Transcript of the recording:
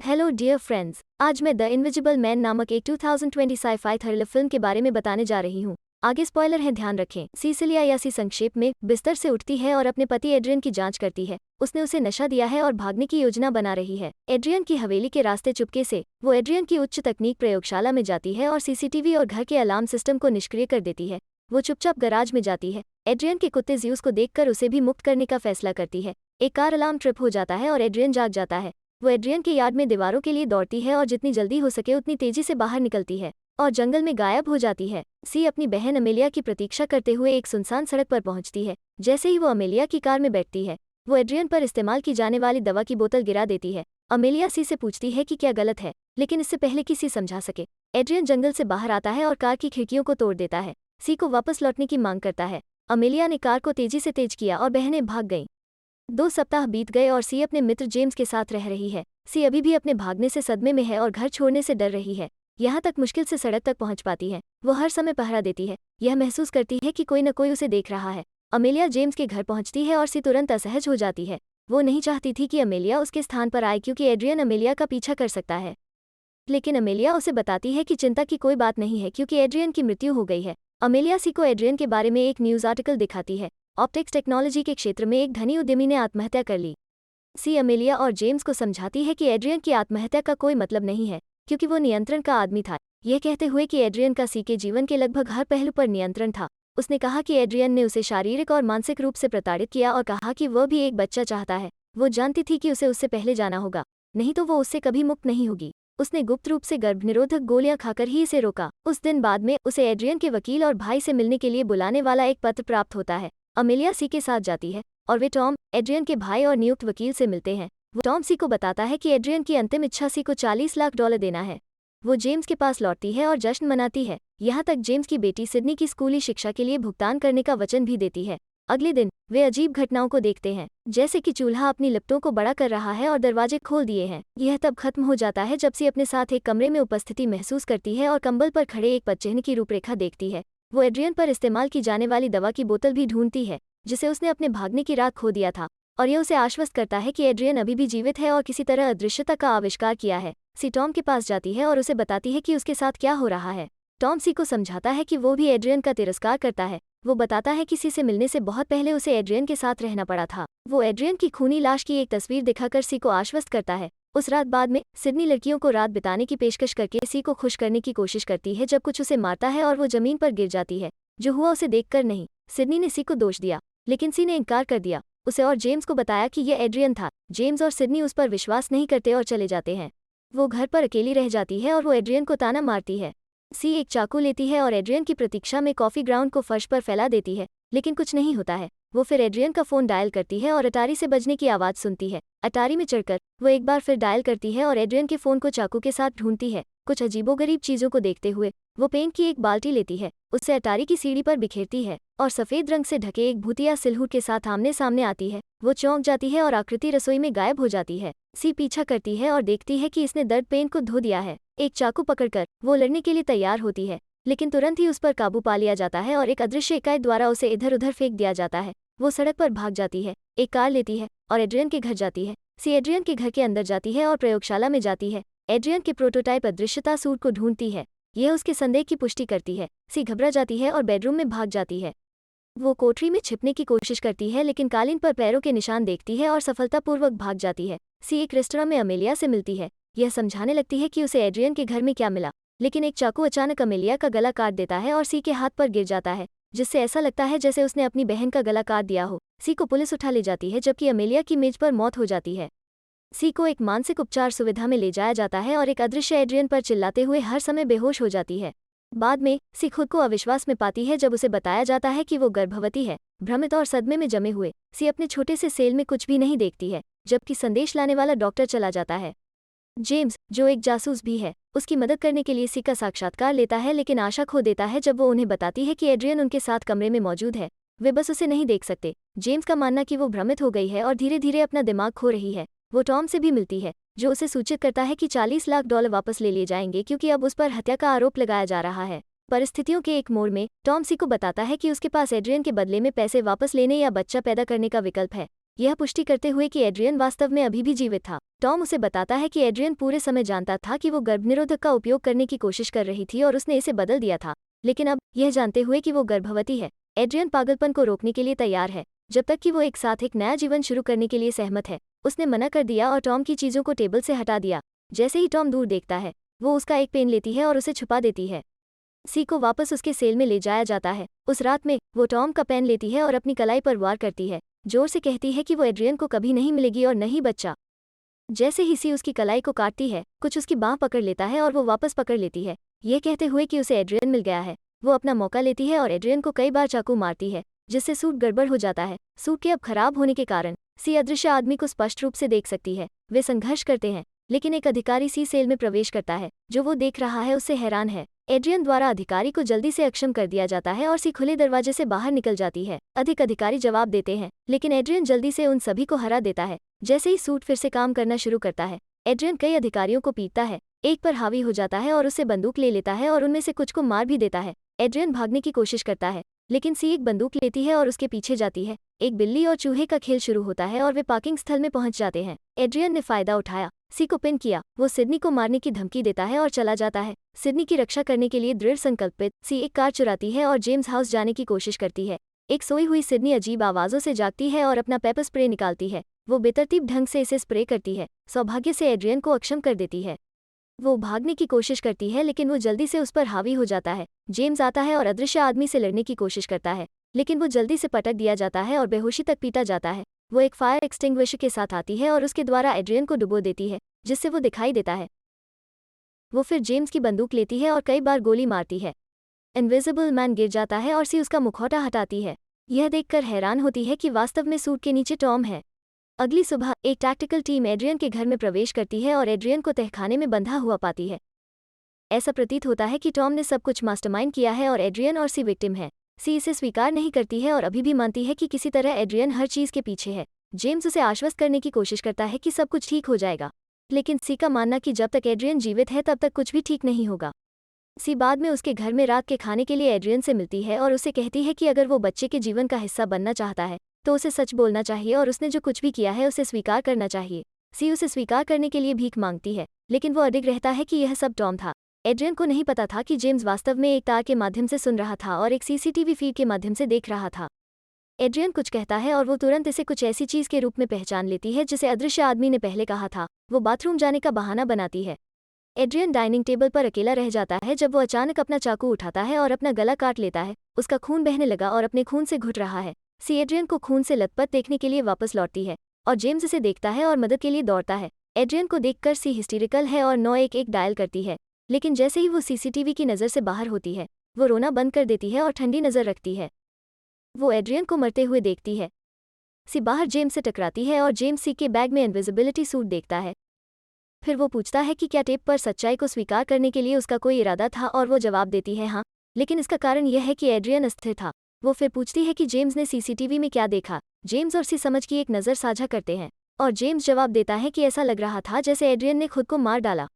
Hello dear friends, आज मैं the invisible man नामक एक 2020 साइ-फाई थ्रिलर फिल्म के बारे में बताने जा रही हूँ। आगे स्पॉइलर है, ध्यान रखें। सिसिलिया या सी संक्षेप में बिस्तर से उठती है और अपने पति एड्रियन की जांच करती है। उसने उसे नशा दिया है और भागने की योजना बना रही है। एड्रियन की हवेली के रास्ते चुपके से वो एड्रियन की उच्च तकनीक प्रयोगशाला में जाती है और सीसीटीवी और घर के अलार्म सिस्टम को निष्क्रिय कर देती है। वो चुपचाप गराज में जाती है। एड्रियन के कुत्ते ज्यूस को देखकर उसे भी मुक्त करने का फैसला करती है। एक कार अलार्म ट्रिप हो जाता है और एड्रियन जाग जाता है। वो एड्रियन के यार्ड में दीवारों के लिए दौड़ती है और जितनी जल्दी हो सके उतनी तेजी से बाहर निकलती है और जंगल में गायब हो जाती है। सी अपनी बहन अमेलिया की प्रतीक्षा करते हुए एक सुनसान सड़क पर पहुंचती है। जैसे ही वो अमेलिया की कार में बैठती है, वो एड्रियन पर इस्तेमाल की जाने वाली दवा की बोतल गिरा देती है। अमेलिया सी से पूछती है कि क्या गलत है, लेकिन इससे पहले कि सी समझा सके, एड्रियन जंगल से बाहर आता है और कार की खिड़कियों को तोड़ देता है। सी को वापस लौटने की मांग करता है। अमेलिया ने कार को तेजी से तेज किया और बहनें भाग गईं। 2 सप्ताह बीत गए और सी अपने मित्र जेम्स के साथ रह रही है। सी अभी भी अपने भागने से सदमे में है और घर छोड़ने से डर रही है। यहाँ तक मुश्किल से सड़क तक पहुँच पाती है। वो हर समय पहरा देती है। यह महसूस करती है कि कोई न कोई उसे देख रहा है। अमेलिया जेम्स के घर पहुँचती है और सी तुरंत असहज हो जाती है। वो नहीं चाहती थी कि अमेलिया उसके स्थान पर आए क्योंकि एड्रियन अमेलिया का पीछा कर सकता है। लेकिन अमेलिया उसे बताती है कि चिंता की कोई बात नहीं है क्योंकि एड्रियन की मृत्यु हो गई है। अमेलिया सी को एड्रियन के बारे में एक न्यूज़ आर्टिकल दिखाती है। ऑप्टिक्स टेक्नोलॉजी के क्षेत्र में एक धनी उद्यमी ने आत्महत्या कर ली। सी अमेलिया और जेम्स को समझाती है कि एड्रियन की आत्महत्या का कोई मतलब नहीं है क्योंकि वो नियंत्रण का आदमी था। यह कहते हुए कि एड्रियन का सी के जीवन के लगभग हर पहलू पर नियंत्रण था। उसने कहा कि एड्रियन ने उसे शारीरिक और मानसिक रूप से प्रताड़ित किया और कहा कि वह भी एक बच्चा चाहता है। वो जानती थी कि उसे उससे पहले जाना होगा, नहीं तो वो उससे कभी मुक्त नहीं होगी। उसने गुप्त रूप से गर्भनिरोधक गोलियां खाकर ही इसे रोका। उस दिन बाद में उसे एड्रियन के वकील और भाई से मिलने के लिए बुलाने वाला एक पत्र प्राप्त होता है। अमेलिया सी के साथ जाती है और वे टॉम, एड्रियन के भाई और नियुक्त वकील से मिलते हैं। वो टॉम सी को बताता है कि एड्रियन की अंतिम इच्छा सी को $40 लाख देना है। वो जेम्स के पास लौटती है और जश्न मनाती है। यहाँ तक जेम्स की बेटी सिडनी की स्कूली शिक्षा के लिए भुगतान करने का वचन भी देती है। अगले दिन वे अजीब घटनाओं को देखते हैं, जैसे कि चूल्हा अपनी लिपटों को बड़ा कर रहा है और दरवाजे खोल दिए हैं। यह तब खत्म हो जाता है जब सी अपने साथ एक कमरे में उपस्थिति महसूस करती है और कंबल पर खड़े एक पदचिह्न की रूपरेखा देखती है। वो एड्रियन पर इस्तेमाल की जाने वाली दवा की बोतल भी ढूंढती है जिसे उसने अपने भागने की रात खो दिया था, और यह उसे आश्वस्त करता है कि एड्रियन अभी भी जीवित है और किसी तरह अदृश्यता का आविष्कार किया है। सी टॉम के पास जाती है और उसे बताती है कि उसके साथ क्या हो रहा है। टॉम सी को समझाता है कि वो भी एड्रियन का तिरस्कार करता है। वो बताता है कि सी से मिलने से बहुत पहले उसे एड्रियन के साथ रहना पड़ा था। वो एड्रियन की खूनी लाश की एक तस्वीर दिखाकर सी को आश्वस्त करता है। उस रात बाद में सिडनी लड़कियों को रात बिताने की पेशकश करके सी को खुश करने की कोशिश करती है जब कुछ उसे मारता है और वो जमीन पर गिर जाती है। जो हुआ उसे देखकर नहीं, सिडनी ने सी को दोष दिया, लेकिन सी ने इनकार कर दिया। उसे और जेम्स को बताया कि यह एड्रियन था। जेम्स और सिडनी उस पर विश्वास नहीं करते और चले जाते हैं। वो घर पर अकेली रह जाती है और वो एड्रियन को ताना मारती है। सी एक चाकू लेती है और एड्रियन की प्रतीक्षा में कॉफी ग्राउंड को फर्श पर फैला देती है, लेकिन कुछ नहीं होता है। वो फिर एड्रियन का फोन डायल करती है और अटारी से बजने की आवाज़ सुनती है। अटारी में चढ़कर वो एक बार फिर डायल करती है और एड्रियन के फोन को चाकू के साथ ढूंढती है। कुछ अजीबोगरीब चीज़ों को देखते हुए वो पेंट की एक बाल्टी लेती है, उससे अटारी की सीढ़ी पर बिखेरती है और सफ़ेद रंग से ढके एक भूतिया सिलहुट के साथ आमने सामने आती है। वो चौंक जाती है और आकृति रसोई में गायब हो जाती है। सी पीछा करती है और देखती है कि इसने दर्द पेंट को धो दिया है। एक चाकू पकड़कर वो लड़ने के लिए तैयार होती है, लेकिन तुरंत ही उस पर काबू पा लिया जाता है और एक अदृश्य इकाई द्वारा उसे इधर उधर फेंक दिया जाता है। वो सड़क पर भाग जाती है, एक कार लेती है और एड्रियन के घर जाती है। सी एड्रियन के घर के अंदर जाती है और प्रयोगशाला में जाती है। एड्रियन के प्रोटोटाइप अदृश्यता सूट को ढूंढती है। यह उसके संदेह की पुष्टि करती है। सी घबरा जाती है और बेडरूम में भाग जाती है। वो कोठरी में छिपने की कोशिश करती है, लेकिन कालीन पर पैरों के निशान देखती है और सफलतापूर्वक भाग जाती है। सी एक रेस्तरां में अमेलिया से मिलती है। यह समझाने लगती है कि उसे एड्रियन के घर में क्या मिला, लेकिन एक चाकू अचानक अमेलिया का गला काट देता है और सी के हाथ पर गिर जाता है, जिससे ऐसा लगता है जैसे उसने अपनी बहन का गला काट दिया हो। सी को पुलिस उठा ले जाती है जबकि अमेलिया की मेज पर मौत हो जाती है। सी को एक मानसिक उपचार सुविधा में ले जाया जाता है और एक अदृश्य एड्रियन पर चिल्लाते हुए हर समय बेहोश हो जाती है। बाद में सी खुद को अविश्वास में पाती है जब उसे बताया जाता है कि वो गर्भवती है। भ्रमित और सदमे में जमे हुए सी अपने छोटे से सेल में कुछ भी नहीं देखती है, जबकि संदेश लाने वाला डॉक्टर चला जाता है। जेम्स, जो एक जासूस भी है, उसकी मदद करने के लिए सी का साक्षात्कार लेता है, लेकिन आशा खो देता है जब वो उन्हें बताती है कि एड्रियन उनके साथ कमरे में मौजूद है। वे बस उसे नहीं देख सकते। जेम्स का मानना कि वो भ्रमित हो गई है और धीरे धीरे अपना दिमाग खो रही है। वो टॉम से भी मिलती है, जो उसे सूचित करता है कि $40 लाख वापस ले लिए जाएंगे क्योंकि अब उस पर हत्या का आरोप लगाया जा रहा है। परिस्थितियों के एक मोड़ में टॉम सी को बताता है कि उसके पास एड्रियन के बदले में पैसे वापस लेने या बच्चा पैदा करने का विकल्प है। यह पुष्टि करते हुए कि एड्रियन वास्तव में अभी भी जीवित था। टॉम उसे बताता है कि एड्रियन पूरे समय जानता था कि वो गर्भनिरोधक का उपयोग करने की कोशिश कर रही थी और उसने इसे बदल दिया था, लेकिन अब यह जानते हुए कि वो गर्भवती है, एड्रियन पागलपन को रोकने के लिए तैयार है, जब तक कि वो एक साथ एक नया जीवन शुरू करने के लिए सहमत है। उसने मना कर दिया और टॉम की चीज़ों को टेबल से हटा दिया। जैसे ही टॉम दूर देखता है, वो उसका एक पेन लेती है और उसे छुपा देती है। सी को वापस उसके सेल में ले जाया जाता है। उस रात में वो टॉम का पेन लेती है और अपनी कलाई पर वार करती है, जोर से कहती है कि वो एड्रियन को कभी नहीं मिलेगी और नहीं बच्चा। जैसे ही सी उसकी कलाई को काटती है, कुछ उसकी बाँह पकड़ लेता है और वो वापस पकड़ लेती है, ये कहते हुए कि उसे एड्रियन मिल गया है। वो अपना मौका लेती है और एड्रियन को कई बार चाकू मारती है, जिससे सूट गड़बड़ हो जाता है। सूट के अब खराब होने के कारण सी अदृश्य आदमी को स्पष्ट रूप से देख सकती है। वे संघर्ष करते हैं, लेकिन एक अधिकारी सी सेल में प्रवेश करता है। जो वो देख रहा है उससे हैरान है। एड्रियन द्वारा अधिकारी को जल्दी से अक्षम कर दिया जाता है और सी खुले दरवाजे से बाहर निकल जाती है। अधिक अधिकारी जवाब देते हैं, लेकिन एड्रियन जल्दी से उन सभी को हरा देता है। जैसे ही सूट फिर से काम करना शुरू करता है, एड्रियन कई अधिकारियों को पीटता है, एक पर हावी हो जाता है और उससे बंदूक ले लेता है और उनमें से कुछ को मार भी देता है। एड्रियन भागने की कोशिश करता है, लेकिन सी एक बंदूक लेती है और उसके पीछे जाती है। एक बिल्ली और चूहे का खेल शुरू होता है और वे पार्किंग स्थल में पहुंच जाते हैं। एड्रियन ने फायदा उठाया, सी को पिन किया। वो सिडनी को मारने की धमकी देता है और चला जाता है। सिडनी की रक्षा करने के लिए दृढ़ संकल्पित, सी एक कार चुराती है और जेम्स हाउस जाने की कोशिश करती है। एक सोई हुई सिडनी अजीब आवाज़ों से जागती है और अपना पेपर स्प्रे निकालती है। वो बेतरतीब ढंग से इसे स्प्रे करती है, सौभाग्य से एड्रियन को अक्षम कर देती है। वो भागने की कोशिश करती है, लेकिन वो जल्दी से उस पर हावी हो जाता है। जेम्स आता है और अदृश्य आदमी से लड़ने की कोशिश करता है, लेकिन वो जल्दी से पटक दिया जाता है और बेहोशी तक पीटा जाता है। वो एक फायर एक्सटिंग्विशर के साथ आती है और उसके द्वारा एड्रियन को डुबो देती है, जिससे वो दिखाई देता है। वो फिर जेम्स की बंदूक लेती है और कई बार गोली मारती है। इनविजिबल मैन गिर जाता है और सी उसका मुखौटा हटाती है। यह देखकर हैरान होती है कि वास्तव में सूट के नीचे टॉम है। अगली सुबह एक टैक्टिकल टीम एड्रियन के घर में प्रवेश करती है और एड्रियन को तहखाने में बंधा हुआ पाती है। ऐसा प्रतीत होता है कि टॉम ने सब कुछ मास्टरमाइंड किया है और एड्रियन और सी विक्टिम है। सी इसे स्वीकार नहीं करती है और अभी भी मानती है कि किसी तरह एड्रियन हर चीज़ के पीछे है। जेम्स उसे आश्वस्त करने की कोशिश करता है कि सब कुछ ठीक हो जाएगा, लेकिन सी का मानना कि जब तक एड्रियन जीवित है तब तक कुछ भी ठीक नहीं होगा। सी बाद में उसके घर में रात के खाने के लिए एड्रियन से मिलती है और उसे कहती है कि अगर वो बच्चे के जीवन का हिस्सा बनना चाहता है तो उसे सच बोलना चाहिए और उसने जो कुछ भी किया है उसे स्वीकार करना चाहिए। सी उसे स्वीकार करने के लिए भीख मांगती है, लेकिन वो अडिग रहता है कि यह सब टॉम था। एड्रियन को नहीं पता था कि जेम्स वास्तव में एक तार के माध्यम से सुन रहा था और एक सीसीटीवी फीड के माध्यम से देख रहा था। एड्रियन कुछ कहता है और वो तुरंत इसे कुछ ऐसी चीज़ के रूप में पहचान लेती है जिसे अदृश्य आदमी ने पहले कहा था। वो बाथरूम जाने का बहाना बनाती है। एड्रियन डाइनिंग टेबल पर अकेला रह जाता है जब वो अचानक अपना चाकू उठाता है और अपना गला काट लेता है। उसका खून बहने लगा और अपने खून से घुट रहा है। सी एड्रियन को खून से लथपथ देखने के लिए वापस लौटती है और जेम्स इसे देखता है और मदद के लिए दौड़ता है। एड्रियन को देखकर सी हिस्टीरिकल है और 911 डायल करती है, लेकिन जैसे ही वो सीसीटीवी की नज़र से बाहर होती है, वो रोना बंद कर देती है और ठंडी नज़र रखती है। वो एड्रियन को मरते हुए देखती है। सी बाहर जेम्स से टकराती है और जेम्स सी के बैग में इनविजिबिलिटी सूट देखता है। फिर वो पूछता है कि क्या टेप पर सच्चाई को स्वीकार करने के लिए उसका कोई इरादा था और वो जवाब देती है हाँ, लेकिन इसका कारण यह है कि एड्रियन अस्थिर था। वो फिर पूछती है कि जेम्स ने सीसीटीवी में क्या देखा। जेम्स और सी समझ की एक नज़र साझा करते हैं और जेम्स जवाब देता है कि ऐसा लग रहा था जैसे एड्रियन ने खुद को मार डाला।